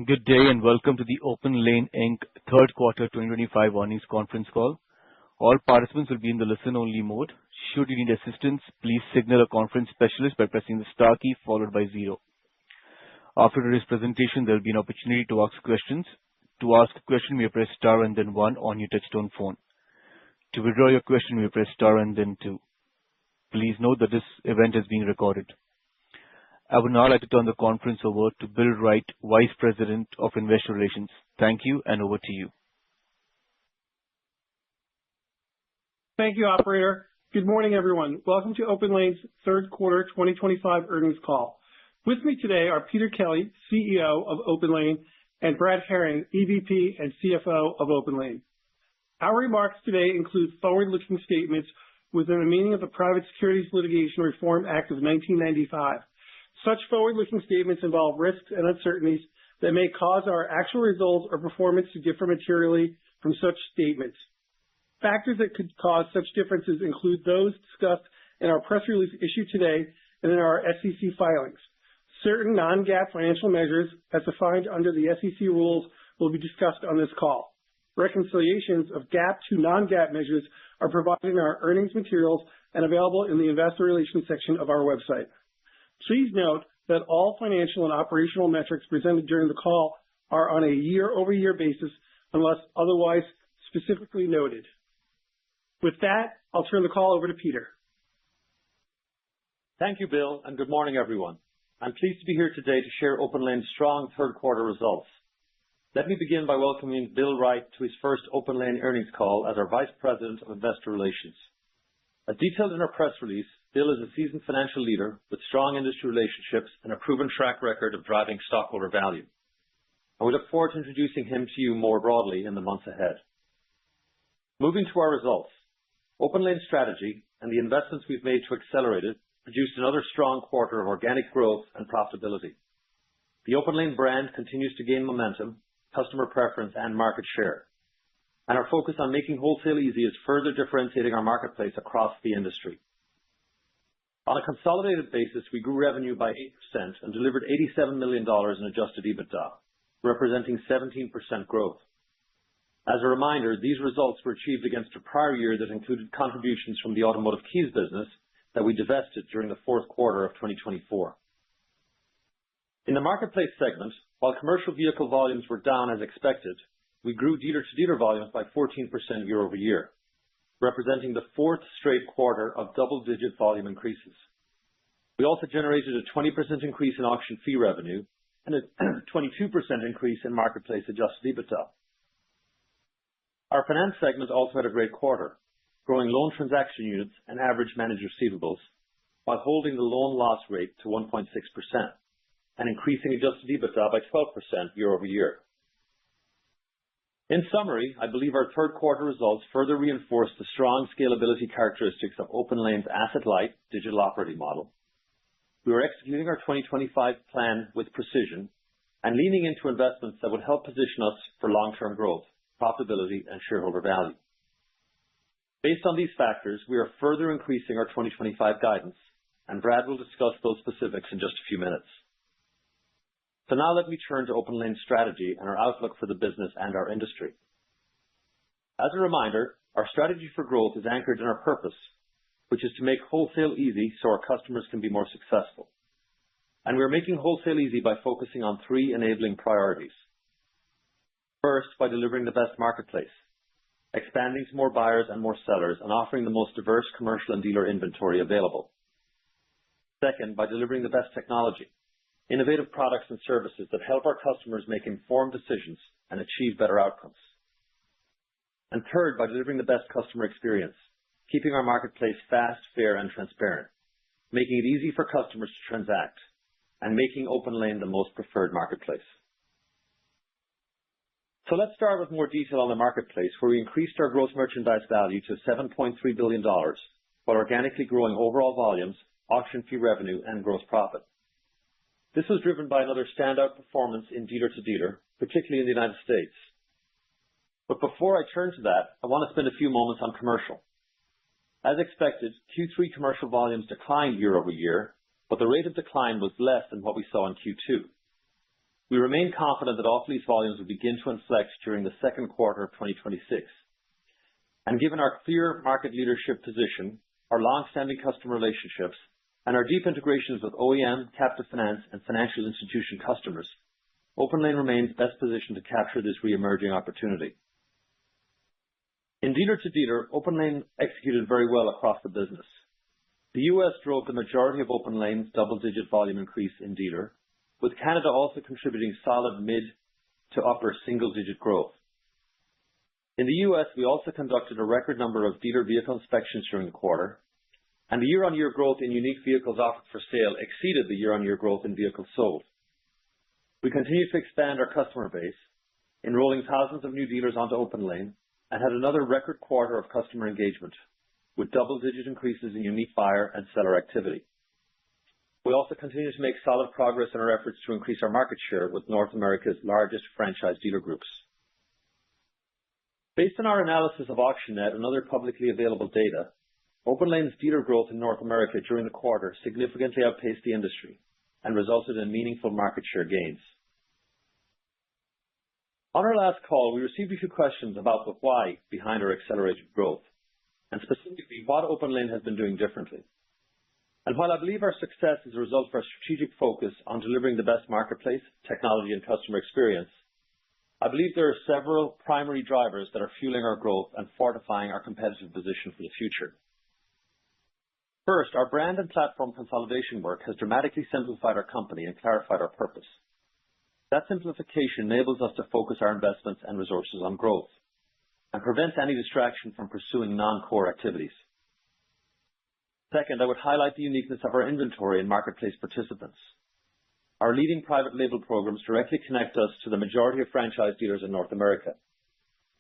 Good day and welcome to the OPENLANE Inc. Third Quarter 2025 Earnings Conference Call. All participants will be in the listen-only mode. Should you need assistance, please signal a conference specialist by pressing the star key followed by 0. After today's presentation, there will be an opportunity to ask questions. To ask a question, you may press star and then 1 on your touch-tone phone. To withdraw your question, you may press star and then 2. Please note that this event is being recorded. I would now like to turn the conference over to Bill Wright, Vice President of Investor Relations. Thank you, and over to you. Thank you, Operator. Good morning, everyone. Welcome to OPENLANE's Third Quarter 2025 Earnings Call. With me today are Peter Kelly, CEO of OPENLANE, and Brad Herring, EVP and CFO of OPENLANE. Our remarks today include forward-looking statements within the meaning of the Private Securities Litigation Reform Act of 1995. Such forward-looking statements involve risks and uncertainties that may cause our actual results or performance to differ materially from such statements. Factors that could cause such differences include those discussed in our press release issued today and in our SEC filings. Certain non-GAAP financial measures, as defined under the SEC rules, will be discussed on this call. Reconciliations of GAAP to non-GAAP measures are provided in our earnings materials and available in the Investor Relations section of our website. Please note that all financial and operational metrics presented during the call are on a year-over-year basis unless otherwise specifically noted. With that, I'll turn the call over to Peter. Thank you, Bill, and good morning, everyone. I'm pleased to be here today to share OPENLANE's strong third quarter results. Let me begin by welcoming Bill Wright to his first OPENLANE earnings call as our Vice President of Investor Relations. As detailed in our press release, Bill is a seasoned financial leader with strong industry relationships and a proven track record of driving stockholder value. And we look forward to introducing him to you more broadly in the months ahead. Moving to our results, OPENLANE's strategy and the investments we've made to accelerate it produced another strong quarter of organic growth and profitability. The OPENLANE brand continues to gain momentum, customer preference, and market share. And our focus on making wholesale easy is further differentiating our marketplace across the industry. On a consolidated basis, we grew revenue by 8% and delivered $87 million in adjusted EBITDA, representing 17% growth. As a reminder, these results were achieved against a prior year that included contributions from the automotive keys business that we divested during the fourth quarter of 2024. In the marketplace segment, while commercial vehicle volumes were down as expected, we grew dealer-to-dealer volumes by 14% year-over-year, representing the fourth straight quarter of double-digit volume increases. We also generated a 20% increase in auction fee revenue and a 22% increase in marketplace adjusted EBITDA. Our finance segment also had a great quarter, growing loan transaction units and average managed receivables while holding the loan loss rate to 1.6% and increasing adjusted EBITDA by 12% year-over-year. In summary, I believe our third quarter results further reinforce the strong scalability characteristics of OPENLANE's asset-light digital operating model. We are executing our 2025 plan with precision and leaning into investments that would help position us for long-term growth, profitability, and shareholder value. Based on these factors, we are further increasing our 2025 guidance, and Brad will discuss those specifics in just a few minutes. So now let me turn to OPENLANE's strategy and our outlook for the business and our industry. As a reminder, our strategy for growth is anchored in our purpose, which is to make wholesale easy so our customers can be more successful. And we are making wholesale easy by focusing on 3 enabling priorities. First, by delivering the best marketplace, expanding to more buyers and more sellers, and offering the most diverse commercial and dealer inventory available. Second, by delivering the best technology, innovative products and services that help our customers make informed decisions and achieve better outcomes. And third, by delivering the best customer experience, keeping our marketplace fast, fair, and transparent, making it easy for customers to transact, and making OPENLANE the most preferred marketplace. So let's start with more detail on the marketplace, where we increased our gross merchandise value to $7.3 billion, while organically growing overall volumes, auction fee revenue, and gross profit. This was driven by another standout performance in dealer-to-dealer, particularly in the United States. But before I turn to that, I want to spend a few moments on commercial. As expected, Q3 commercial volumes declined year-over-year, but the rate of decline was less than what we saw in Q2. we remain confident that off-lease volumes will begin to inflect during the second quarter of 2026. And given our clear market leadership position, our long-standing customer relationships, and our deep integrations with OEM, captive finance, and financial institution customers, OPENLANE remains best positioned to capture this re-emerging opportunity. In dealer-to-dealer, OPENLANE executed very well across the business. The U.S. drove the majority of OPENLANE's double-digit volume increase in dealer, with Canada also contributing solid mid to upper single-digit growth. In the U.S., we also conducted a record number of dealer vehicle inspections during the quarter, and the year-on-year growth in unique vehicles offered for sale exceeded the year-on-year growth in vehicles sold. We continue to expand our customer base, enrolling thousands of new dealers onto OPENLANE, and had another record quarter of customer engagement, with double-digit increases in unique buyer and seller activity. We also continue to make solid progress in our efforts to increase our market share with North America's largest franchise dealer groups. Based on our analysis of AuctionNet and other publicly available data, OPENLANE's dealer growth in North America during the quarter significantly outpaced the industry and resulted in meaningful market share gains. On our last call, we received a few questions about the why behind our accelerated growth, and specifically what OPENLANE has been doing differently. And while I believe our success is a result of our strategic focus on delivering the best marketplace, technology, and customer experience, I believe there are several primary drivers that are fueling our growth and fortifying our competitive position for the future. First, our brand and platform consolidation work has dramatically simplified our company and clarified our purpose. That simplification enables us to focus our investments and resources on growth and prevents any distraction from pursuing non-core activities. Second, I would highlight the uniqueness of our inventory and marketplace participants. Our leading private label programs directly connect us to the majority of franchise dealers in North America.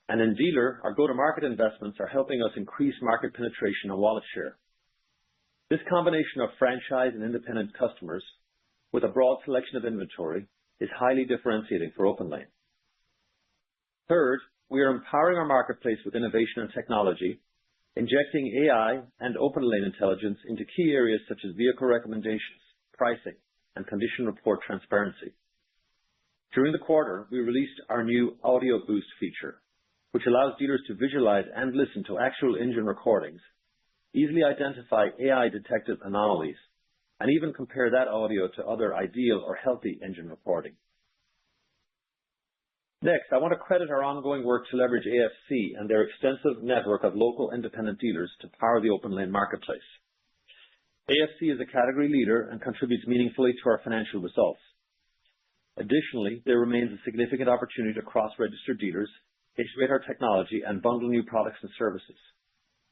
And in dealer, our go-to-market investments are helping us increase market penetration and wallet share. This combination of franchise and independent customers with a broad selection of inventory is highly differentiating for OPENLANE. Third, we are empowering our marketplace with innovation and technology, injecting AI and OPENLANE intelligence into key areas such as vehicle recommendations, pricing, and condition report transparency. During the quarter, we released our new Audio Boost feature, which allows dealers to visualize and listen to actual engine recordings, easily identify AI-detected anomalies, and even compare that audio to other ideal or healthy engine recording. Next, I want to credit our ongoing work to leverage AFC and their extensive network of local independent dealers to power the OPENLANE marketplace. AFC is a category leader and contributes meaningfully to our financial results. Additionally, there remains a significant opportunity to cross-register dealers, integrate our technology, and bundle new products and services,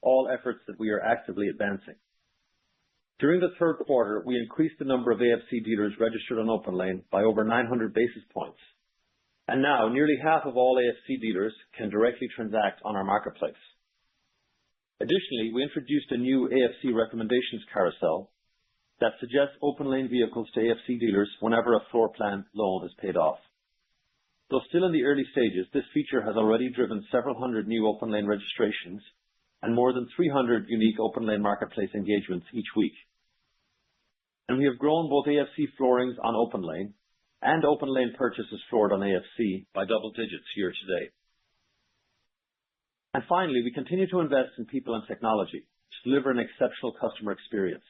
all efforts that we are actively advancing. During the third quarter, we increased the number of AFC dealers registered on OPENLANE by over 900 basis points. And now, nearly half of all AFC dealers can directly transact on our marketplace. Additionally, we introduced a new AFC recommendations carousel that suggests OPENLANE vehicles to AFC dealers whenever a floor plan loan is paid off. Though still in the early stages, this feature has already driven several hundred new OPENLANE registrations and more than 300 unique OPENLANE marketplace engagements each week. And we have grown both AFC floorings on OPENLANE and OPENLANE purchases floored on AFC by double digits year to date. And finally, we continue to invest in people and technology to deliver an exceptional customer experience.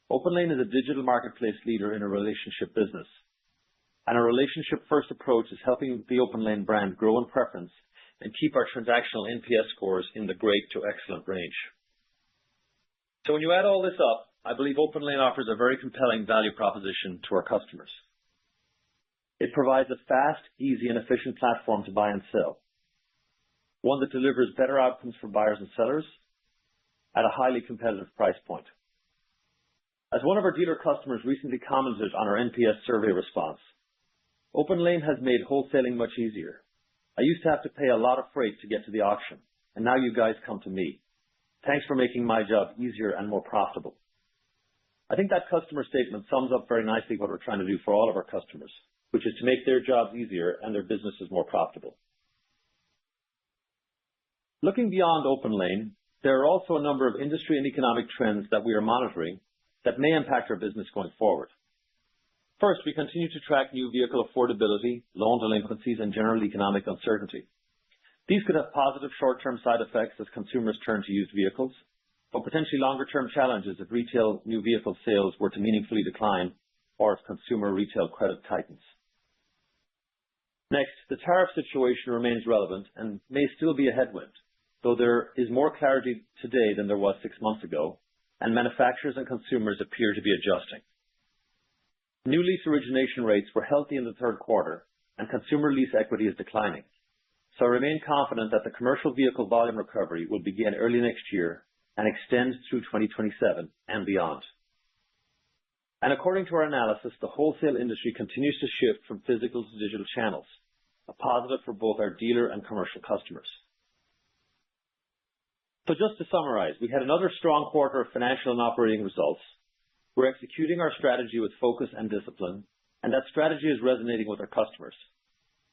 OPENLANE is a digital marketplace leader in a relationship business, and our relationship-first approach is helping the OPENLANE brand grow in preference and keep our transactional NPS scores in the great to excellent range. So when you add all this up, I believe OPENLANE offers a very compelling value proposition to our customers. It provides a fast, easy, and efficient platform to buy and sell, one that delivers better outcomes for buyers and sellers at a highly competitive price point. As one of our dealer customers recently commented on our NPS survey response, OPENLANE has made wholesaling much easier. I used to have to pay a lot of freight to get to the auction, and now you guys come to me. Thanks for making my job easier and more profitable. I think that customer statement sums up very nicely what we're trying to do for all of our customers, which is to make their jobs easier and their businesses more profitable. Looking beyond OPENLANE, there are also a number of industry and economic trends that we are monitoring that may impact our business going forward. First, we continue to track new vehicle affordability, loan delinquencies, and general economic uncertainty. These could have positive short-term side effects as consumers turn to used vehicles, but potentially longer-term challenges if retail new vehicle sales were to meaningfully decline or if consumer retail credit tightens. Next, the tariff situation remains relevant and may still be a headwind, though there is more clarity today than there was 6 months ago, and manufacturers and consumers appear to be adjusting. New lease origination rates were healthy in the third quarter, and consumer lease equity is declining. So I remain confident that the commercial vehicle volume recovery will begin early next year and extend through 2027 and beyond. And according to our analysis, the wholesale industry continues to shift from physical to digital channels, a positive for both our dealer and commercial customers. So just to summarize, we had another strong quarter of financial and operating results. We're executing our strategy with focus and discipline, and that strategy is resonating with our customers.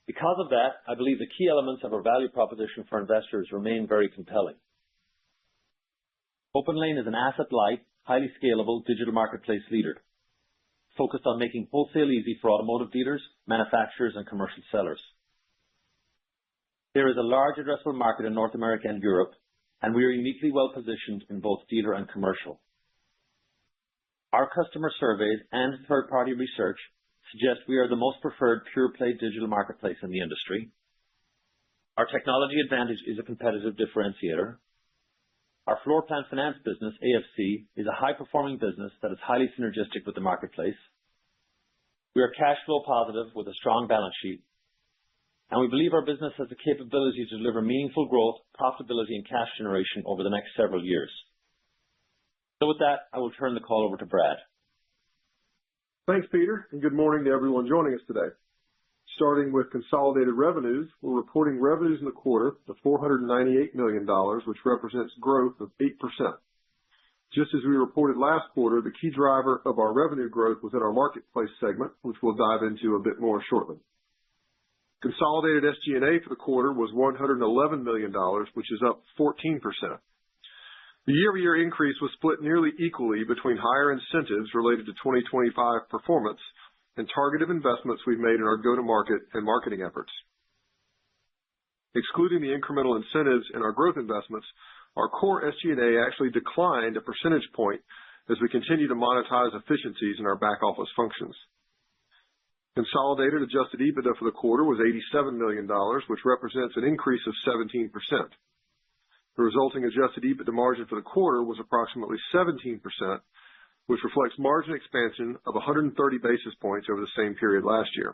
Because of that, I believe the key elements of our value proposition for investors remain very compelling. OPENLANE is an asset-light, highly scalable digital marketplace leader, focused on making wholesale easy for automotive dealers, manufacturers, and commercial sellers. There is a large addressable market in North America and Europe, and we are uniquely well positioned in both dealer and commercial. Our customer surveys and third-party research suggest we are the most preferred pure-play digital marketplace in the industry. Our technology advantage is a competitive differentiator. Our floor plan finance business, AFC, is a high-performing business that is highly synergistic with the marketplace. We are cash flow positive with a strong balance sheet, and we believe our business has the capability to deliver meaningful growth, profitability, and cash generation over the next several years. So with that, I will turn the call over to Brad. Thanks, Peter, and good morning to everyone joining us today. Starting with consolidated revenues, we're reporting revenues in the quarter of $498 million, which represents growth of 8%. Just as we reported last quarter, the key driver of our revenue growth was in our marketplace segment, which we'll dive into a bit more shortly. Consolidated SG&A for the quarter was $111 million, which is up 14%. The year-over-year increase was split nearly equally between higher incentives related to 2025 performance and targeted investments we've made in our go-to-market and marketing efforts. Excluding the incremental incentives in our growth investments, our core SG&A actually declined a percentage point as we continue to monetize efficiencies in our back-office functions. Consolidated adjusted EBITDA for the quarter was $87 million, which represents an increase of 17%. The resulting adjusted EBITDA margin for the quarter was approximately 17%, which reflects margin expansion of 130 basis points over the same period last year.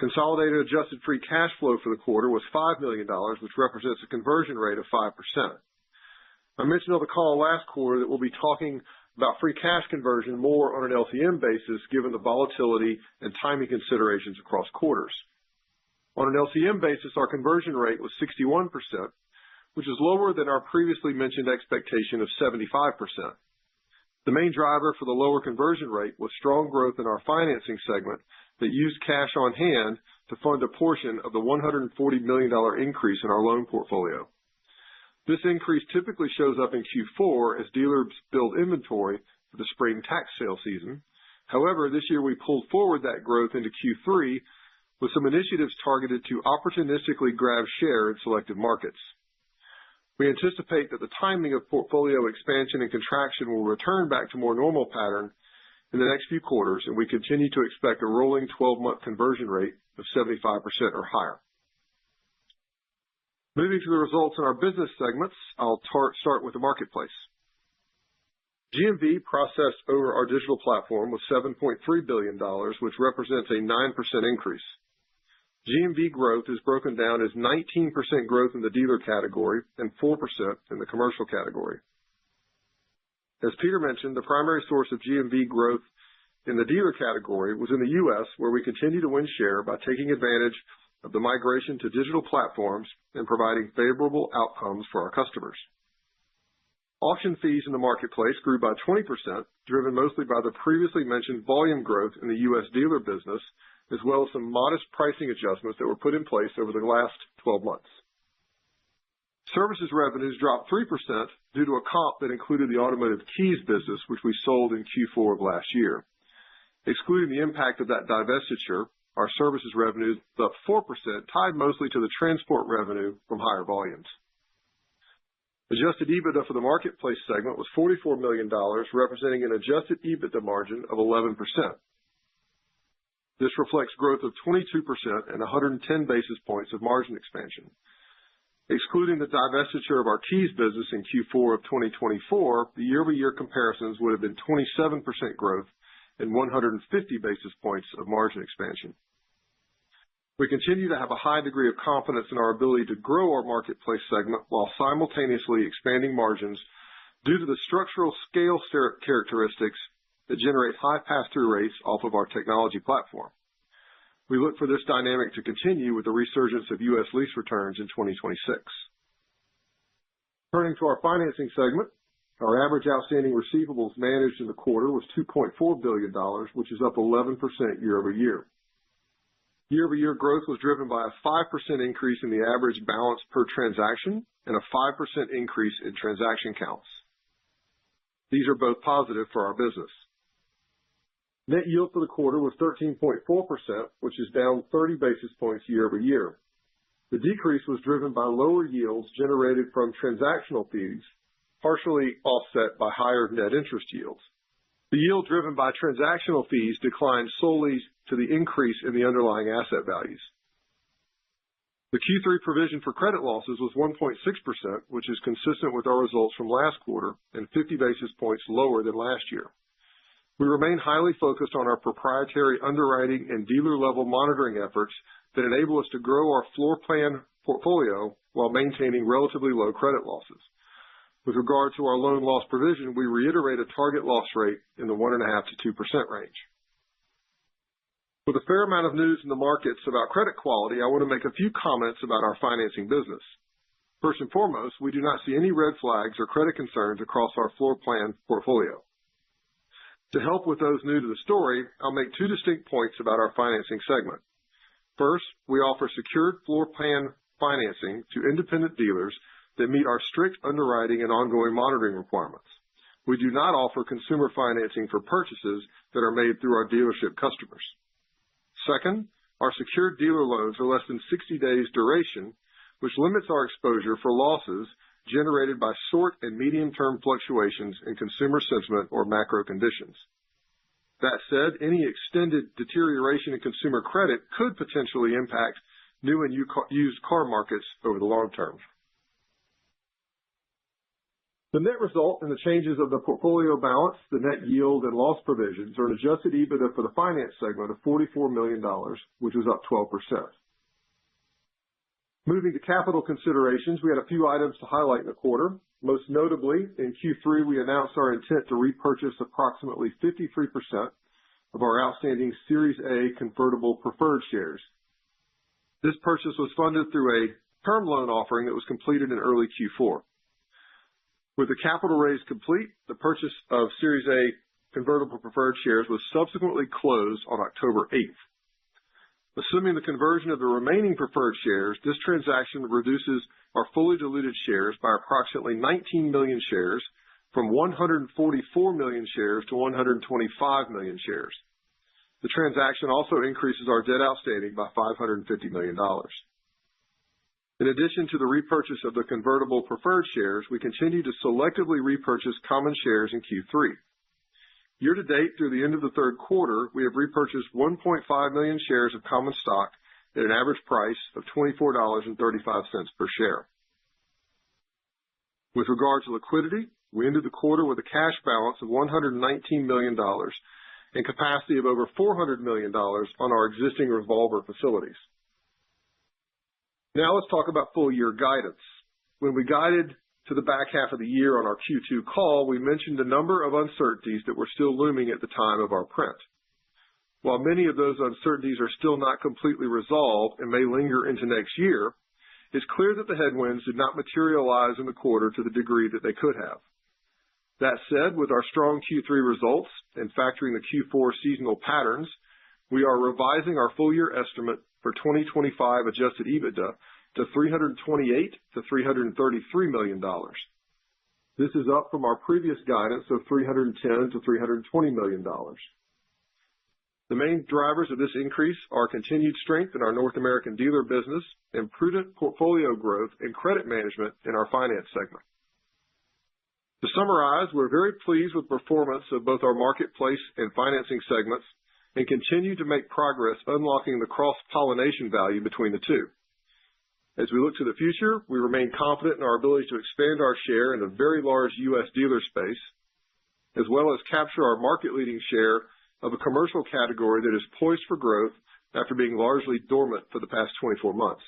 Consolidated adjusted free cash flow for the quarter was $5 million, which represents a conversion rate of 5%. I mentioned on the call last quarter that we'll be talking about free cash conversion more on an LTM basis, given the volatility and timing considerations across quarters. On an LTM basis, our conversion rate was 61%, which is lower than our previously mentioned expectation of 75%. The main driver for the lower conversion rate was strong growth in our financing segment that used cash on hand to fund a portion of the $140 million increase in our loan portfolio. This increase typically shows up in Q4 as dealers build inventory for the spring tax sale season. However, this year we pulled forward that growth into Q3 with some initiatives targeted to opportunistically grab share in selected markets. We anticipate that the timing of portfolio expansion and contraction will return back to more normal pattern in the next few quarters, and we continue to expect a rolling 12-month conversion rate of 75% or higher. Moving to the results in our business segments, I'll start with the marketplace. GMV processed over our digital platform was $7.3 billion, which represents a 9% increase. GMV growth is broken down as 19% growth in the dealer category and 4% in the commercial category. As Peter mentioned, the primary source of GMV growth in the dealer category was in the U.S., where we continue to win share by taking advantage of the migration to digital platforms and providing favorable outcomes for our customers. Auction fees in the marketplace grew by 20%, driven mostly by the previously mentioned volume growth in the U.S. dealer business, as well as some modest pricing adjustments that were put in place over the last 12 months. Services revenues dropped 3% due to a comp that included the automotive keys business, which we sold in Q4 of last year. Excluding the impact of that divestiture, our services revenue is up 4%, tied mostly to the transport revenue from higher volumes. Adjusted EBITDA for the marketplace segment was $44 million, representing an adjusted EBITDA margin of 11%. This reflects growth of 22% and 110 basis points of margin expansion. Excluding the divestiture of our keys business in Q4 of 2024, the year-over-year comparisons would have been 27% growth and 150 basis points of margin expansion. We continue to have a high degree of confidence in our ability to grow our marketplace segment while simultaneously expanding margins due to the structural scale characteristics that generate high pass-through rates off of our technology platform. We look for this dynamic to continue with the resurgence of U.S. lease returns in 2026. Turning to our financing segment, our average outstanding receivables managed in the quarter was $2.4 billion, which is up 11% year-over-year. Year-over-year growth was driven by a 5% increase in the average balance per transaction and a 5% increase in transaction counts. These are both positive for our business. Net yield for the quarter was 13.4%, which is down 30 basis points year-over-year. The decrease was driven by lower yields generated from transactional fees, partially offset by higher net interest yields. The yield driven by transactional fees declined solely to the increase in the underlying asset values. The Q3 provision for credit losses was 1.6%, which is consistent with our results from last quarter and 50 basis points lower than last year. We remain highly focused on our proprietary underwriting and dealer-level monitoring efforts that enable us to grow our floor plan portfolio while maintaining relatively low credit losses. With regard to our loan loss provision, we reiterate a target loss rate in the 1.5% to 2% range. With a fair amount of news in the markets about credit quality, I want to make a few comments about our financing business. First and foremost, we do not see any red flags or credit concerns across our floor plan portfolio. To help with those new to the story, I'll make two distinct points about our financing segment. First, we offer secured floor plan financing to independent dealers that meet our strict underwriting and ongoing monitoring requirements. We do not offer consumer financing for purchases that are made through our dealership customers. Second, our secured dealer loans are less than 60 days duration, which limits our exposure for losses generated by short and medium-term fluctuations in consumer sentiment or macro conditions. That said, any extended deterioration in consumer credit could potentially impact new and used car markets over the long term. The net result in the changes of the portfolio balance, the net yield and loss provisions, are an adjusted EBITDA for the finance segment of $44 million, which was up 12%. Moving to capital considerations, we had a few items to highlight in the quarter. Most notably, in Q3, we announced our intent to repurchase approximately 53% of our outstanding Series A convertible preferred shares. This purchase was funded through a term loan offering that was completed in early Q4. With the capital raise complete, the purchase of Series A convertible preferred shares was subsequently closed on October 8th. Assuming the conversion of the remaining preferred shares, this transaction reduces our fully diluted shares by approximately 19 million shares from 144 million shares to 125 million shares. The transaction also increases our debt outstanding by $550 million. In addition to the repurchase of the convertible preferred shares, we continue to selectively repurchase common shares in Q3. Year to date, through the end of the third quarter, we have repurchased 1.5 million shares of common stock at an average price of $24.35 per share. With regard to liquidity, we ended the quarter with a cash balance of $119 million and capacity of over $400 million on our existing revolver facilities. Now let's talk about full year guidance. When we guided to the back half of the year on our Q2 call, we mentioned a number of uncertainties that were still looming at the time of our print. While many of those uncertainties are still not completely resolved and may linger into next year, it's clear that the headwinds did not materialize in the quarter to the degree that they could have. That said, with our strong Q3 results and factoring the Q4 seasonal patterns, we are revising our full year estimate for 2025 adjusted EBITDA to $328 to $333 million. This is up from our previous guidance of $310 to $320 million. The main drivers of this increase are continued strength in our North American dealer business and prudent portfolio growth and credit management in our finance segment. To summarize, we're very pleased with performance of both our marketplace and financing segments and continue to make progress unlocking the cross-pollination value between the two. As we look to the future, we remain confident in our ability to expand our share in the very large U.S. dealer space, as well as capture our market-leading share of a commercial category that is poised for growth after being largely dormant for the past 24 months.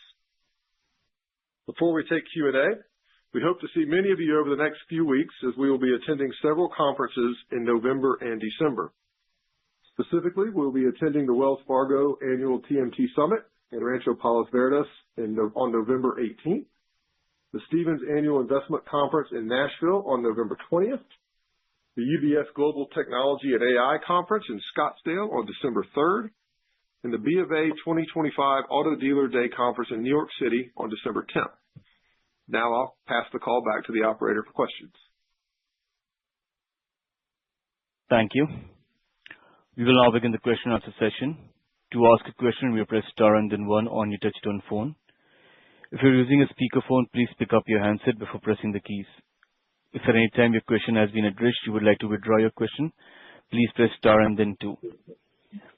Before we take Q&A, we hope to see many of you over the next few weeks as we will be attending several conferences in November and December. Specifically, we'll be attending the Wells Fargo Annual TMT Summit in Rancho Palos Verdes on November 18th, the Stephens Annual Investment Conference in Nashville on November 20th, the UBS Global Technology and AI Conference in Scottsdale on December 3rd, and the B of A 2025 Auto Dealer Day Conference in New York City on December 10th. Now I'll pass the call back to the operator for questions. Thank you. We will now begin the question and answer session. To ask a question, we press star and then one on your touch-tone phone. If you're using a speakerphone, please pick up your handset before pressing the keys. If at any time your question has been addressed, you would like to withdraw your question, please press star and then two.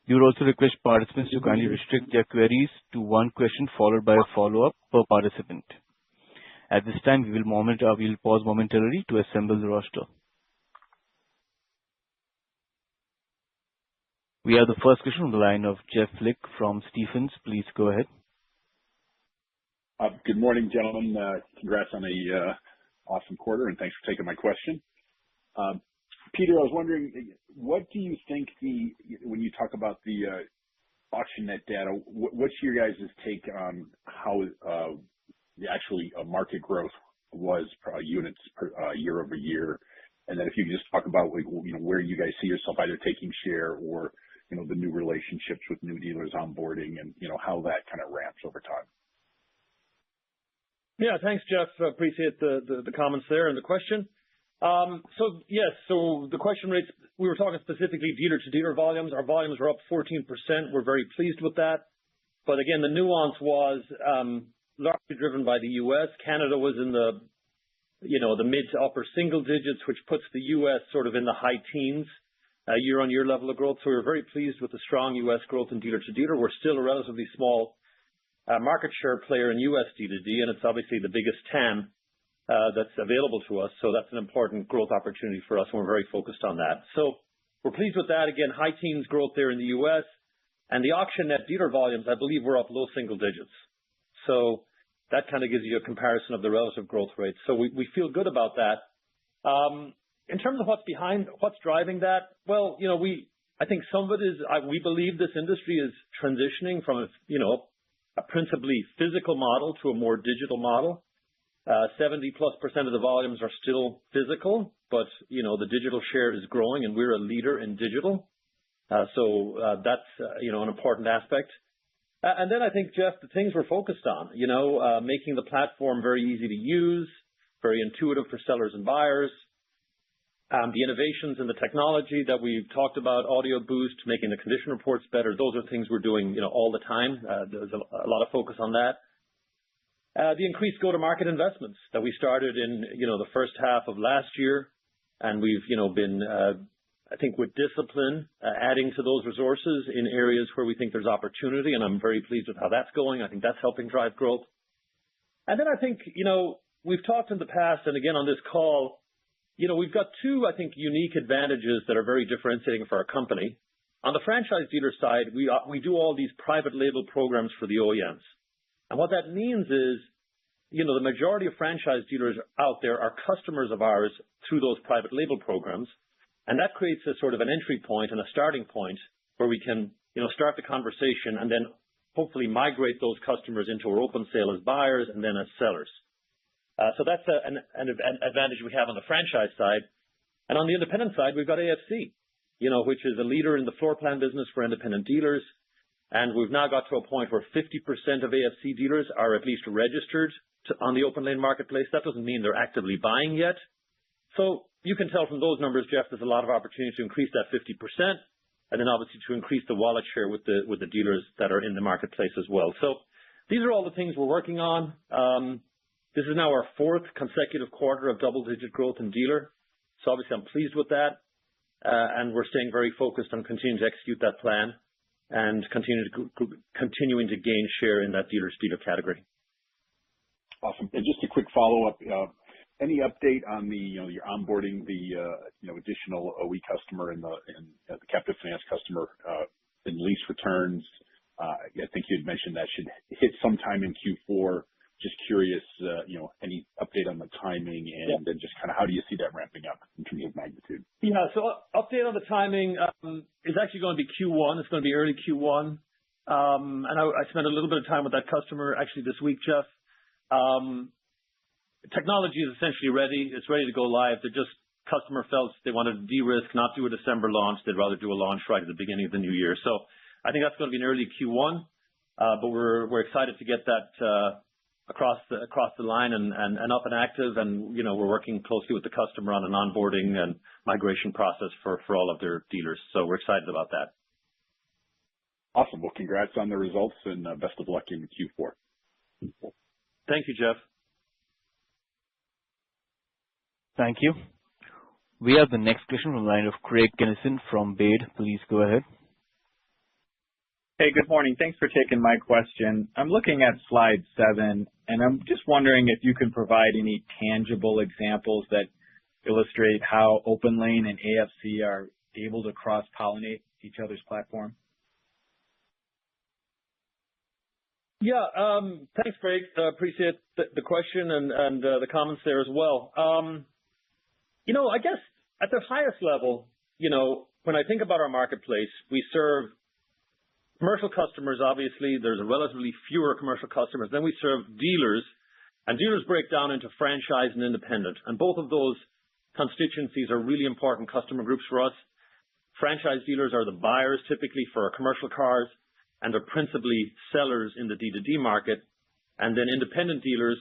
We would also request participants to kindly restrict their queries to one question followed by a follow-up per participant. At this time, we will pause momentarily to assemble the roster. We have the first question on the line of Jeff Lick from Stephens. Please go ahead. Good morning, gentlemen. Congrats on a awesome quarter, and thanks for taking my question. Peter, I was wondering, what do you think when you talk about the AuctionNet data, what's your guys' take on how actually market growth was units year over year? And then if you could just talk about where you guys see yourself either taking share or the new relationships with new dealers onboarding and how that kind of ramps over time. Yeah, thanks, Jeff. Appreciate the comments there and the question. So the question rates, we were talking specifically dealer-to-dealer volumes. Our volumes were up 14%. We're very pleased with that. But again, the nuance was largely driven by the U.S. Canada was in the mid to upper single digits, which puts the U.S. sort of in the high teens year-on-year level of growth. So we were very pleased with the strong U.S. growth in dealer-to-dealer. We're still a relatively small market share player in U.S. D2D, and it's obviously the biggest TAM that's available to us. So that's an important growth opportunity for us, and we're very focused on that. So we're pleased with that. Again, high teens growth there in the U.S. And the AuctionNet dealer volumes, I believe, were up low single digits. So that kind of gives you a comparison of the relative growth rates. So we feel good about that. In terms of what's driving that, well, I think some of it is we believe this industry is transitioning from a principally physical model to a more digital model. 70+% of the volumes are still physical, but the digital share is growing, and we're a leader in digital. So that's an important aspect. And then I think, Jeff, the things we're focused on, making the platform very easy to use, very intuitive for sellers and buyers. The innovations in the technology that we've talked about, Audio Boost, making the condition reports better, those are things we're doing all the time. There's a lot of focus on that. The increased go-to-market investments that we started in the first half of last year, and we've been, I think, with discipline, adding to those resources in areas where we think there's opportunity, and I'm very pleased with how that's going. I think that's helping drive growth. And then I think we've talked in the past, and again on this call, we've got two, I think, unique advantages that are very differentiating for our company. On the franchise dealer side, we do all these private label programs for the OEMs. And what that means is, the majority of franchise dealers out there are customers of ours through those private label programs. And that creates a sort of an entry point and a starting point where we can, start the conversation and then hopefully migrate those customers into our open sale as buyers and then as sellers. So that's an advantage we have on the franchise side. And on the independent side, we've got AFC, which is a leader in the floor plan business for independent dealers. And we've now got to a point where 50% of AFC dealers are at least registered on the OPENLANE marketplace. That doesn't mean they're actively buying yet. So you can tell from those numbers, Jeff, there's a lot of opportunity to increase that 50%. and then obviously to increase the wallet share with the dealers that are in the marketplace as well. So these are all the things we're working on. This is now our fourth consecutive quarter of double-digit growth in dealer. So obviously I'm pleased with that, and we're staying very focused on continuing to execute that plan and continuing to gain share in that dealer category. Awesome. And just a quick follow-up. Any update on you're onboarding the additional OE customer and the captive finance customer in lease returns? I think you had mentioned that should hit sometime in Q4. Just curious, any update on the timing and then just kind of how do you see that ramping up in terms of magnitude? Yeah, so update on the timing is actually going to be Q1. It's going to be early Q1. And I spent a little bit of time with that customer actually this week, Jeff. Technology is essentially ready. It's ready to go live. Customer felt they wanted to de-risk, not do a December launch. They'd rather do a launch right at the beginning of the new year. So I think that's going to be an early Q1, but we're excited to get that across the line and up and active, and we're working closely with the customer on an onboarding and migration process for all of their dealers. So we're excited about that. Awesome. Well, congrats on the results and best of luck in Q4. Thank you, Jeff. Thank you. We have the next question from the line of Craig Kennison from Baird. Please go ahead. Hey, good morning. Thanks for taking my question. I'm looking at slide 7, and I'm just wondering if you can provide any tangible examples that illustrate how OPENLANE and AFC are able to cross-pollinate each other's platform. Yeah, thanks, Craig. Appreciate the question and the comments there as well. I guess at the highest level, when I think about our marketplace, we serve commercial customers. Obviously, there's a relatively fewer commercial customers. Then we serve dealers, and dealers break down into franchise and independent. And both of those constituencies are really important customer groups for us. Franchise dealers are the buyers typically for our commercial cars, and they're principally sellers in the D2D market. And then independent dealers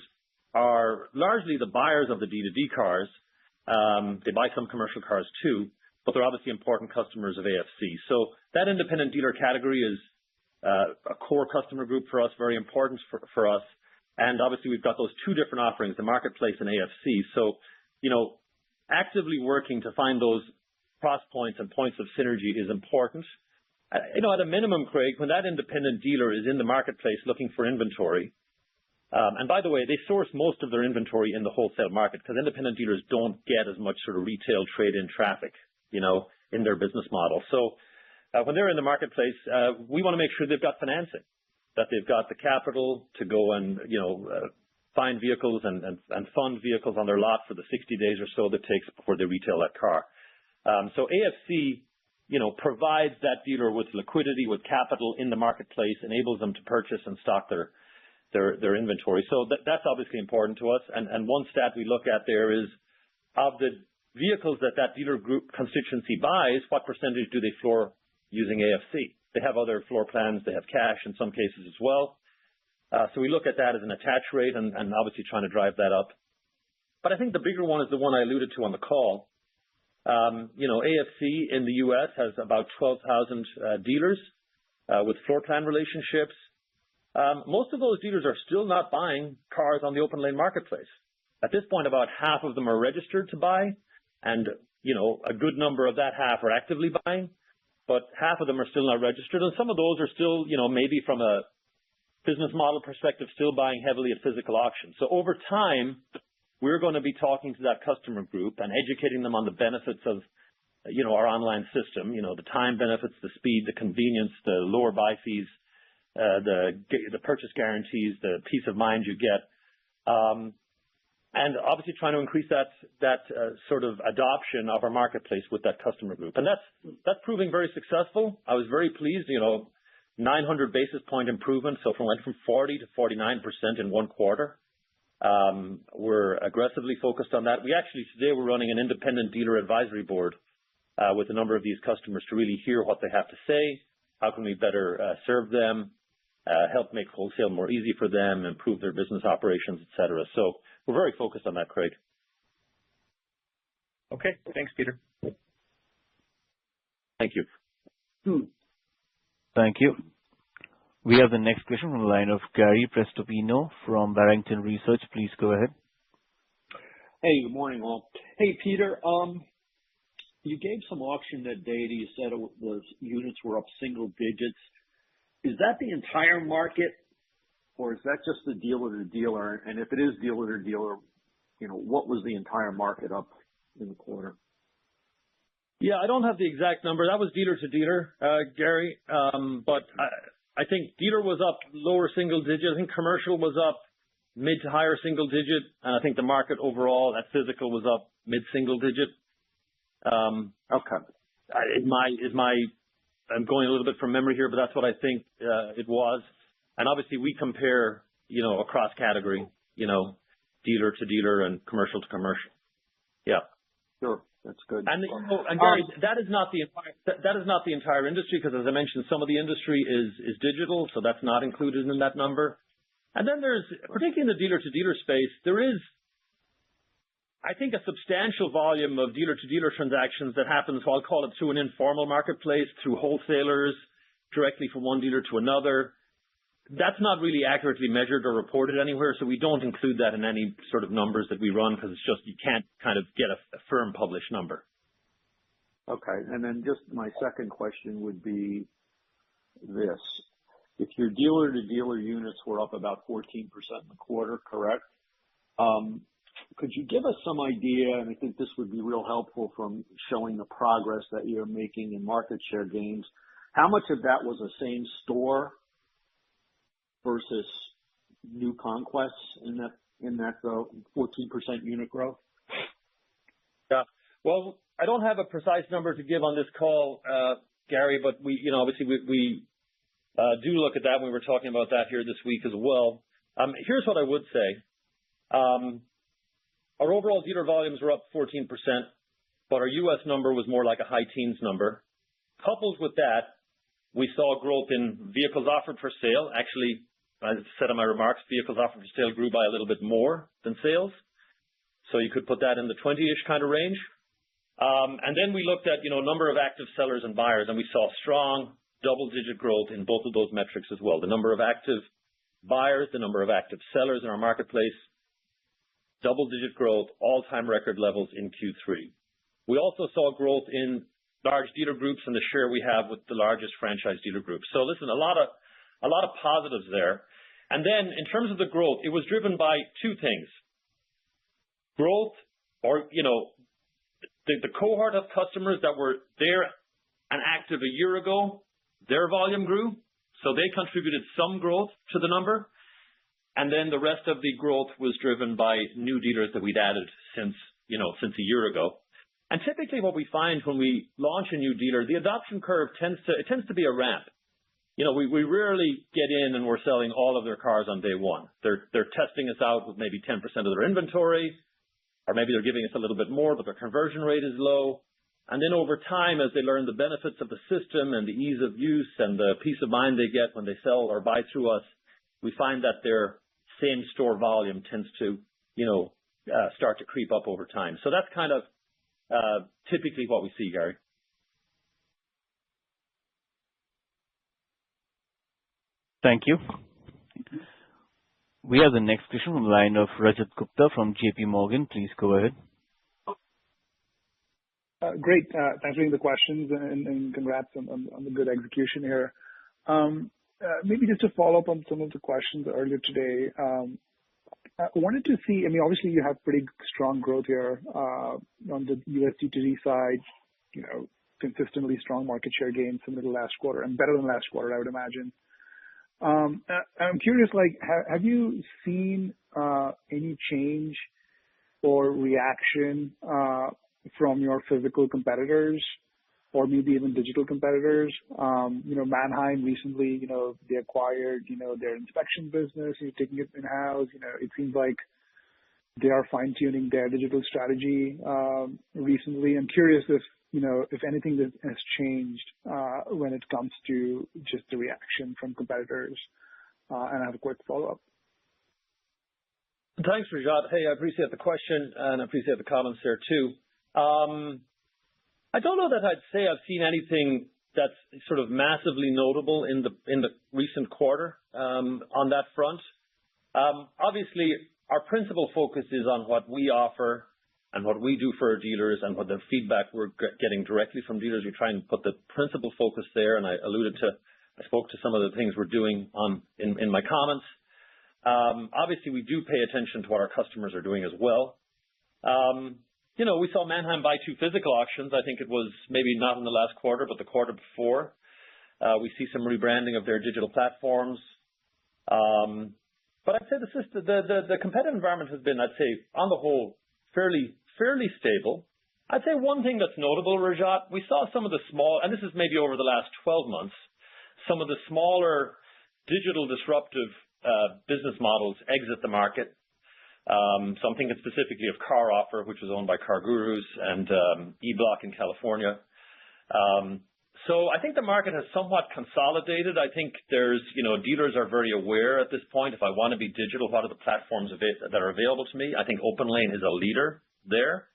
are largely the buyers of the D2D cars. They buy some commercial cars too, but they're obviously important customers of AFC. So that independent dealer category is a core customer group for us, very important for us. And obviously we've got those two different offerings, the marketplace and AFC. So, actively working to find those cross points and points of synergy is important. At a minimum, Craig, when that independent dealer is in the marketplace looking for inventory, and by the way, they source most of their inventory in the wholesale market because independent dealers don't get as much sort of retail trade-in traffic, in their business model. So when they're in the marketplace, we want to make sure they've got financing, that they've got the capital to go and, find vehicles and fund vehicles on their lot for the 60 days or so that it takes before they retail that car. So AFC, provides that dealer with liquidity, with capital in the marketplace, enables them to purchase and stock their inventory. So that's obviously important to us. And one stat we look at there is of the vehicles that dealer group constituency buys, what percentage do they floor using AFC? They have other floor plans. They have cash in some cases as well. So we look at that as an attach rate and obviously trying to drive that up. But I think the bigger one is the one I alluded to on the call. AFC in the U.S. has about 12,000 dealers with floor plan relationships. Most of those dealers are still not buying cars on the OPENLANE marketplace. At this point, about half of them are registered to buy, and a good number of that half are actively buying, but half of them are still not registered, and some of those are still, maybe from a business model perspective, still buying heavily at physical auctions. So over time, we're going to be talking to that customer group and educating them on the benefits of, our online system, the time benefits, the speed, the convenience, the lower buy fees, the purchase guarantees, the peace of mind you get, and obviously trying to increase that sort of adoption of our marketplace with that customer group. And that's proving very successful. I was very pleased, 900 basis point improvement. So went from 40 to 49% in one quarter. We're aggressively focused on that. Today we're running an independent dealer advisory board with a number of these customers to really hear what they have to say. How can we better serve them, help make wholesale more easy for them, improve their business operations, et cetera. So we're very focused on that, Craig. Okay. Thanks, Peter. Thank you. Thank you. We have the next question from the line of Gary Prestopino from Barrington Research. Please go ahead. Hey, good morning, all. Hey, Peter, you gave some auction net data. You said the units were up single digits. Is that the entire market, or is that just the dealer to dealer? And if it is dealer to dealer, what was the entire market up in the quarter? Yeah, I don't have the exact number. That was dealer to dealer, Gary. But I think dealer was up lower single digit. I think commercial was up mid to higher single digit. And I think the market overall, that physical was up mid single digit. Okay. I'm going a little bit from memory here, but that's what I think it was. And obviously we compare, across category, dealer to dealer and commercial to commercial. Yeah. Sure. That's good. And Gary, that is not the entire industry, because as I mentioned, some of the industry is digital, so that's not included in that number. And then there's, particularly in the dealer to dealer space, there is, I think, a substantial volume of dealer to dealer transactions that happens, I'll call it, through an informal marketplace, through wholesalers, directly from one dealer to another. That's not really accurately measured or reported anywhere, so we don't include that in any sort of numbers that we run, because it's just, you can't kind of get a firm published number. Okay. And then just my second question would be this. If your dealer to dealer units were up about 14% in the quarter, correct? Could you give us some idea, and I think this would be real helpful from showing the progress that you're making in market share gains, how much of that was a same store versus new conquests in that 14% unit growth? Yeah. Well, I don't have a precise number to give on this call, Gary, but we, obviously we do look at that when we were talking about that here this week as well. Here's what I would say. Our overall dealer volumes were up 14%, but our U.S. number was more like a high teens number. Coupled with that, we saw growth in vehicles offered for sale. Actually, as I said in my remarks, vehicles offered for sale grew by a little bit more than sales. So you could put that in the 20-ish kind of range. And then we looked at, number of active sellers and buyers, and we saw strong double-digit growth in both of those metrics as well. The number of active buyers, the number of active sellers in our marketplace, double-digit growth, all-time record levels in Q3. We also saw growth in large dealer groups and the share we have with the largest franchise dealer groups. So listen, a lot of positives there. And then in terms of the growth, it was driven by two things. Growth, or, the cohort of customers that were there and active a year ago, their volume grew. So they contributed some growth to the number. And then the rest of the growth was driven by new dealers that we'd added since a year ago. And typically what we find when we launch a new dealer, the adoption curve tends to be a ramp. We rarely get in and we're selling all of their cars on day one. They're testing us out with maybe 10% of their inventory, or maybe they're giving us a little bit more, but their conversion rate is low. And then over time, as they learn the benefits of the system and the ease of use and the peace of mind they get when they sell or buy through us, we find that their same store volume tends to, start to creep up over time. So that's kind of typically what we see, Gary. Thank you. We have the next question from the line of Rajat Gupta from JP Morgan. Please go ahead. Great. Thanks for the questions and congrats on the good execution here. Maybe just to follow up on some of the questions earlier today, I wanted to see, obviously you have pretty strong growth here on the USD side, consistently strong market share gains in the last quarter and better than last quarter, I would imagine. I'm curious, have you seen any change or reaction from your physical competitors or maybe even digital competitors? Manheim recently, they acquired, their inspection business, taking it in-house. It seems like they are fine-tuning their digital strategy recently. I'm curious if anything that has changed when it comes to just the reaction from competitors. And I have a quick follow-up. Thanks, Rajat. Hey, I appreciate the question and I appreciate the comments there too. I don't know that I'd say I've seen anything that's sort of massively notable in the recent quarter on that front. Obviously, our principal focus is on what we offer and what we do for our dealers and what the feedback we're getting directly from dealers. We try and put the principal focus there, and I spoke to some of the things we're doing in my comments. Obviously, we do pay attention to what our customers are doing as well. We saw Manheim buy 2 physical auctions. I think it was maybe not in the last quarter, but the quarter before. We see some rebranding of their digital platforms. But I'd say the competitive environment has been, I'd say, on the whole, fairly stable. I'd say one thing that's notable, Rajat, we saw some of the small, and this is maybe over the last 12 months, some of the smaller digital disruptive business models exit the market. So I'm thinking specifically of CarOffer, which was owned by CarGurus, and eBlock in California. So I think the market has somewhat consolidated. I think dealers are very aware at this point. If I want to be digital, what are the platforms that are available to me? I think OPENLANE is a leader there.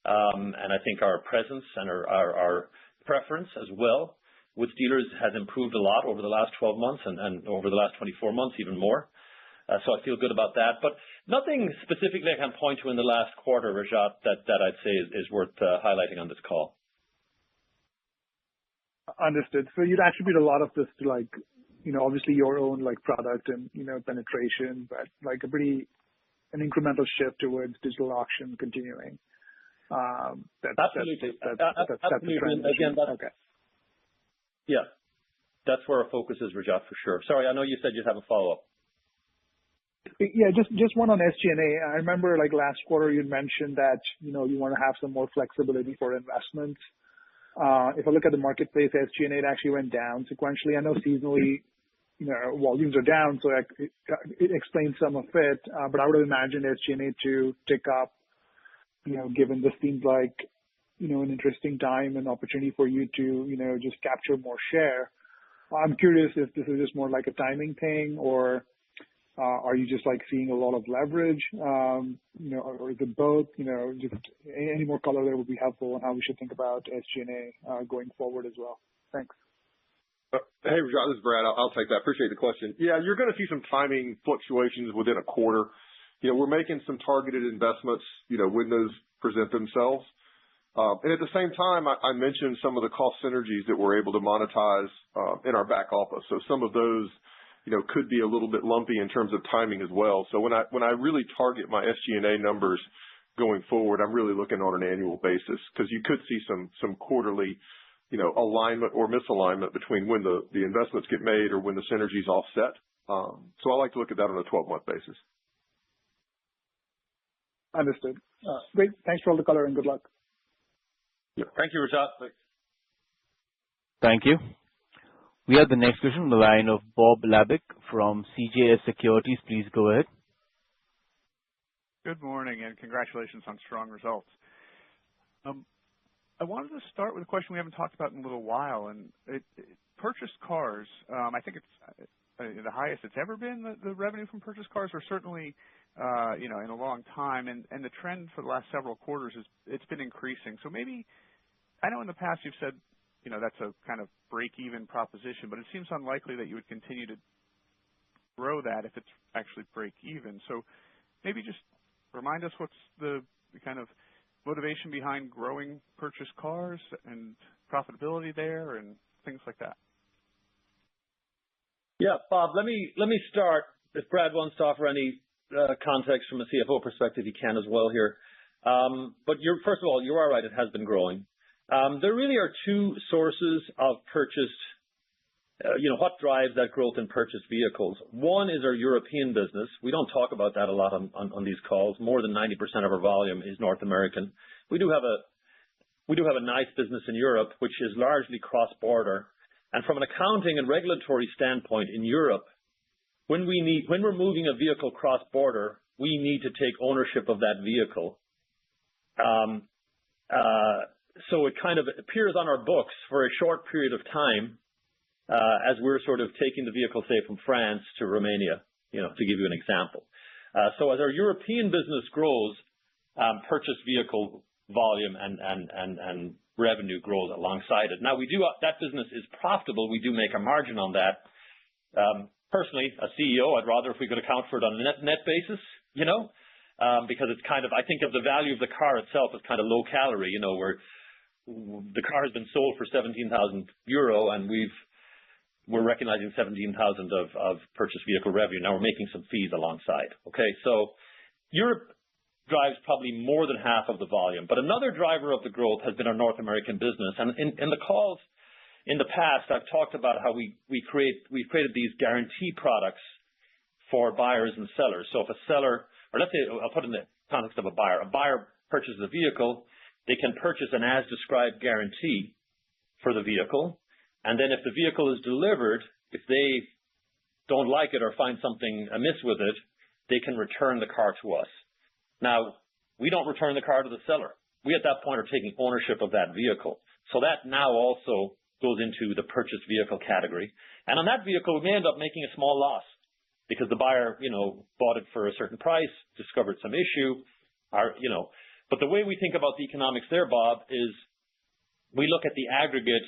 And I think our presence and our preference as well with dealers has improved a lot over the last 12 months and over the last 24 months even more. So I feel good about that. But nothing specifically I can point to in the last quarter, Rajat, that I'd say is worth highlighting on this call. Understood. So you'd attribute a lot of this to obviously your own product and, penetration, but an incremental shift towards digital auction continuing. Absolutely. Absolutely. Again, okay. Yeah. That's where our focus is, Rajat, for sure. Sorry, I know you said you'd have a follow-up. Yeah, just one on SG&A. I remember last quarter you'd mentioned that, you want to have some more flexibility for investments. If I look at the marketplace, SG&A, it actually went down sequentially. I know seasonally, volumes are down, so it explains some of it. But I would have imagined SG&A to tick up, given this seems like, an interesting time and opportunity for you to, just capture more share. I'm curious if this is just more like a timing thing, or are you just seeing a lot of leverage, or is it both? Just any more color there would be helpful on how we should think about SG&A going forward as well. Thanks. Hey, Rajat, this is Brad. I'll take that. Appreciate the question. Yeah, you're going to see some timing fluctuations within a quarter. We're making some targeted investments, when those present themselves. And at the same time, I mentioned some of the cost synergies that we're able to monetize in our back office. So some of those, could be a little bit lumpy in terms of timing as well. So when I really target my SG&A numbers going forward, I'm really looking on an annual basis, because you could see some quarterly, alignment or misalignment between when the investments get made or when the synergies offset. So I like to look at that on a 12-month basis. Understood. Great. Thanks for all the color and good luck. Yeah. Thank you, Rajat. Thanks. Thank you. We have the next question on the line of Bob Labick from CJS Securities. Please go ahead. Good morning, and congratulations on strong results. I wanted to start with a question we haven't talked about in a little while, and purchased cars. I think it's the highest it's ever been, the revenue from purchased cars, or certainly in a long time, and the trend for the last several quarters it's been increasing. So maybe, I know in the past you've said that's a kind of break-even proposition, but it seems unlikely that you would continue to grow that if it's actually break-even. So maybe just remind us what's the kind of motivation behind growing purchased cars and profitability there and things like that. Yeah, Bob, let me start. If Brad wants to offer any context from a CFO perspective, he can as well here. But first of all, you are right, it has been growing. There really are two sources of purchased, what drives that growth in purchased vehicles. One is our European business. We don't talk about that a lot on these calls. More than 90% of our volume is North American. We do have a nice business in Europe, which is largely cross-border. And from an accounting and regulatory standpoint in Europe, when we're moving a vehicle cross-border, we need to take ownership of that vehicle. So it kind of appears on our books for a short period of time as we're sort of taking the vehicle, say, from France to Romania, to give you an example. So as our European business grows, purchased vehicle volume and revenue grows alongside it. Now, that business is profitable. We do make a margin on that. Personally, as CEO, I'd rather if we could account for it on a net basis, because it's kind of, I think of the value of the car itself as kind of low calorie, where the car has been sold for €17,000 and we're recognizing 17,000 of purchased vehicle revenue. Now we're making some fees alongside. Okay, so Europe drives probably more than half of the volume, but another driver of the growth has been our North American business. And in the calls in the past, I've talked about how we've created these guarantee products for buyers and sellers. So if a seller, or let's say, I'll put it in the context of a buyer purchases a vehicle, they can purchase an as-described guarantee for the vehicle. And then if the vehicle is delivered, if they don't like it or find something amiss with it, they can return the car to us. Now, we don't return the car to the seller. We at that point are taking ownership of that vehicle. So that now also goes into the purchased vehicle category. And on that vehicle, we may end up making a small loss because the buyer, bought it for a certain price, discovered some issue, But the way we think about the economics there, Bob, is we look at the aggregate.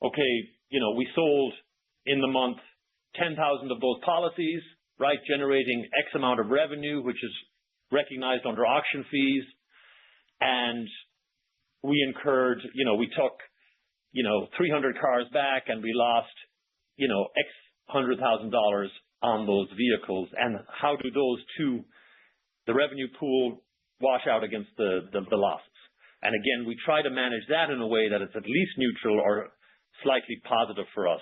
Okay, we sold in the month 10,000 of those policies, right, generating X amount of revenue, which is recognized under auction fees. And we incurred, we took, 300 cars back and we lost, X $100,000 on those vehicles. And how do those two, the revenue pool, wash out against the losses? And again, we try to manage that in a way that it's at least neutral or slightly positive for us.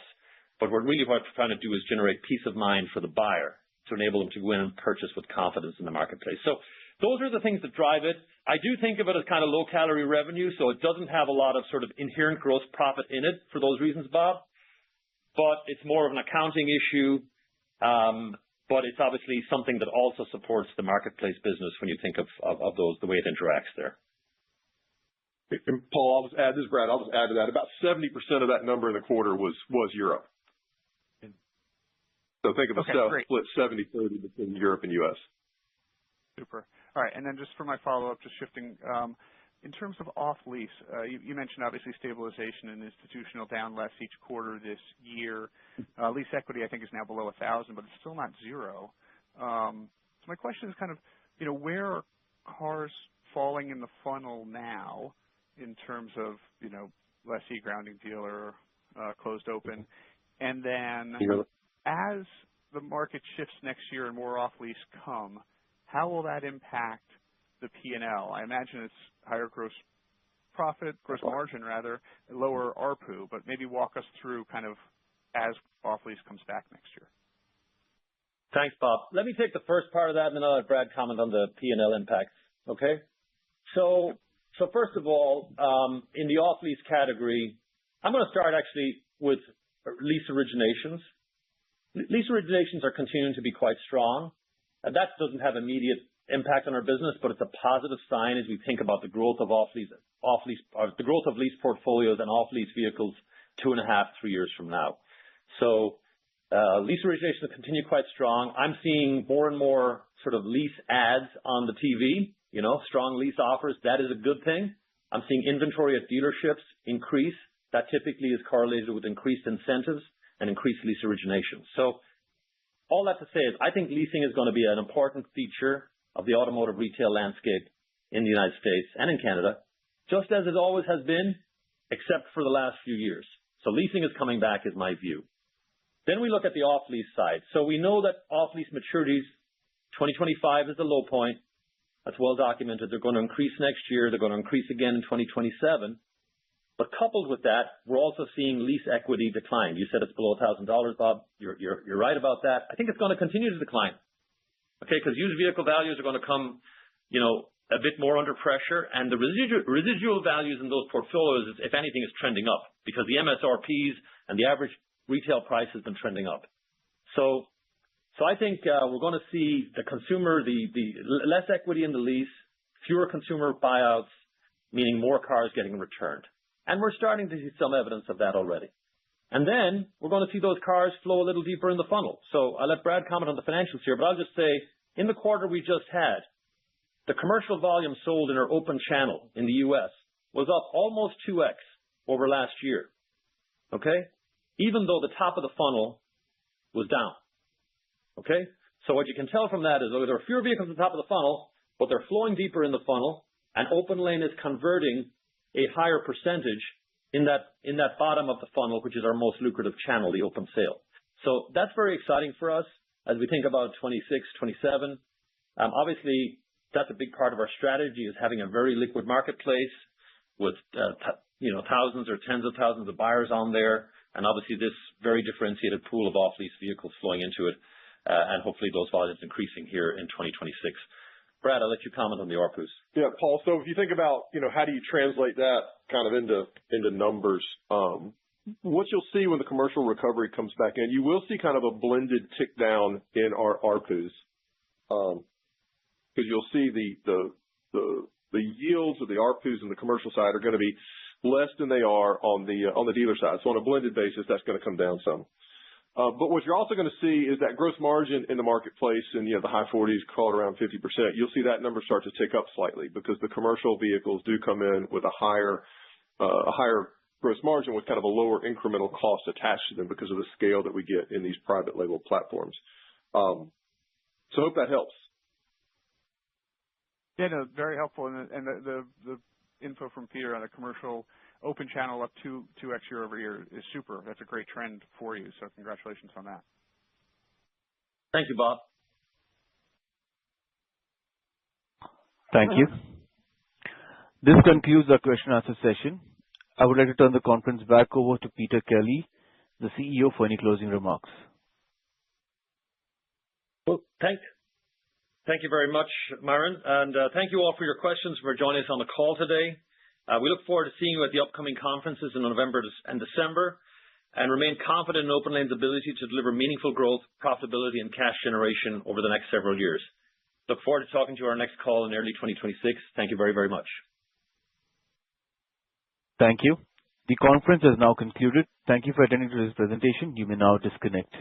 But what we're trying to do is generate peace of mind for the buyer to enable them to go in and purchase with confidence in the marketplace. So those are the things that drive it. I do think of it as kind of low-calorie revenue, so it doesn't have a lot of sort of inherent gross profit in it for those reasons, Bob. But it's more of an accounting issue, but it's obviously something that also supports the marketplace business when you think of those, the way it interacts there. And Paul, I'll just add, this is Brad, I'll just add to that. About 70% of that number in the quarter was Europe. So think of a split 70-30 between Europe and U.S. Super. All right, and then just for my follow-up, just shifting, in terms of off-lease, you mentioned obviously stabilization and institutional down less each quarter this year. Lease equity, I think, is now below 1,000, but it's still not zero. So my question is kind of, where are cars falling in the funnel now in terms of, lessee, grounding, dealer, closed open, and then as the market shifts next year and more off-lease come, how will that impact the P&L? I imagine it's higher gross margin rather, lower ARPU, but maybe walk us through kind of as off-lease comes back next year. Thanks, Bob. Let me take the first part of that, and then I'll let Brad comment on the P&L impacts. Okay? So first of all, in the off-lease category, I'm going to start actually with lease originations. Lease originations are continuing to be quite strong. That doesn't have immediate impact on our business, but it's a positive sign as we think about the growth of the growth of lease portfolios and off-lease vehicles 2.5, 3 years from now. So lease originations continue quite strong. I'm seeing more and more sort of lease ads on the TV, strong lease offers. That is a good thing. I'm seeing inventory at dealerships increase. That typically is correlated with increased incentives and increased lease origination. So all that to say is I think leasing is going to be an important feature of the automotive retail landscape in the United States and in Canada, just as it always has been, except for the last few years. So leasing is coming back is my view. Then we look at the off-lease side. So we know that off-lease maturities, 2025 is the low point. That's well documented. They're going to increase next year. They're going to increase again in 2027. But coupled with that, we're also seeing lease equity decline. You said it's below $1,000, Bob. You're right about that. I think it's going to continue to decline. Okay, because used vehicle values are going to come, a bit more under pressure, and the residual values in those portfolios, if anything, is trending up because the MSRPs and the average retail price has been trending up. So I think we're going to see the consumer, the less equity in the lease, fewer consumer buyouts, meaning more cars getting returned. And we're starting to see some evidence of that already. And then we're going to see those cars flow a little deeper in the funnel. So I'll let Brad comment on the financials here, but I'll just say in the quarter we just had, the commercial volume sold in our open channel in the U.S. was up almost 2x over last year. Okay? Even though the top of the funnel was down. Okay? So what you can tell from that is there are fewer vehicles at the top of the funnel, but they're flowing deeper in the funnel, and OPENLANE is converting a higher percentage in that bottom of the funnel, which is our most lucrative channel, the open sale. So that's very exciting for us as we think about 26, 27. Obviously, that's a big part of our strategy is having a very liquid marketplace with thousands or tens of thousands of buyers on there, and obviously this very differentiated pool of off-lease vehicles flowing into it, and hopefully those volumes increasing here in 2026. Brad, I'll let you comment on the ARPUs. Yeah, Paul. So if you think about, how do you translate that kind of into numbers? What you'll see when the commercial recovery comes back in, you will see kind of a blended tick down in our ARPUs, because you'll see the yields of the ARPUs in the commercial side are going to be less than they are on the dealer side. So on a blended basis, that's going to come down some. But what you're also going to see is that gross margin in the marketplace in the high 40s, call it around 50%. You'll see that number start to tick up slightly because the commercial vehicles do come in with a higher gross margin with kind of a lower incremental cost attached to them because of the scale that we get in these private label platforms. So I hope that helps. Yeah, no, very helpful. And the info from Peter on the commercial open channel up 2x year over year is super. That's a great trend for you. So congratulations on that. Thank you, Bob. Thank you. This concludes our question and answer session. I would like to turn the conference back over to Peter Kelly, the CEO, for any closing remarks. Well, thank you very much, Myron, and thank you all for your questions, for joining us on the call today. We look forward to seeing you at the upcoming conferences in November and December, and remain confident in OPENLANE's ability to deliver meaningful growth, profitability, and cash generation over the next several years. Look forward to talking to you on our next call in early 2026. Thank you very, very much. Thank you. The conference has now concluded. Thank you for attending today's presentation. You may now disconnect.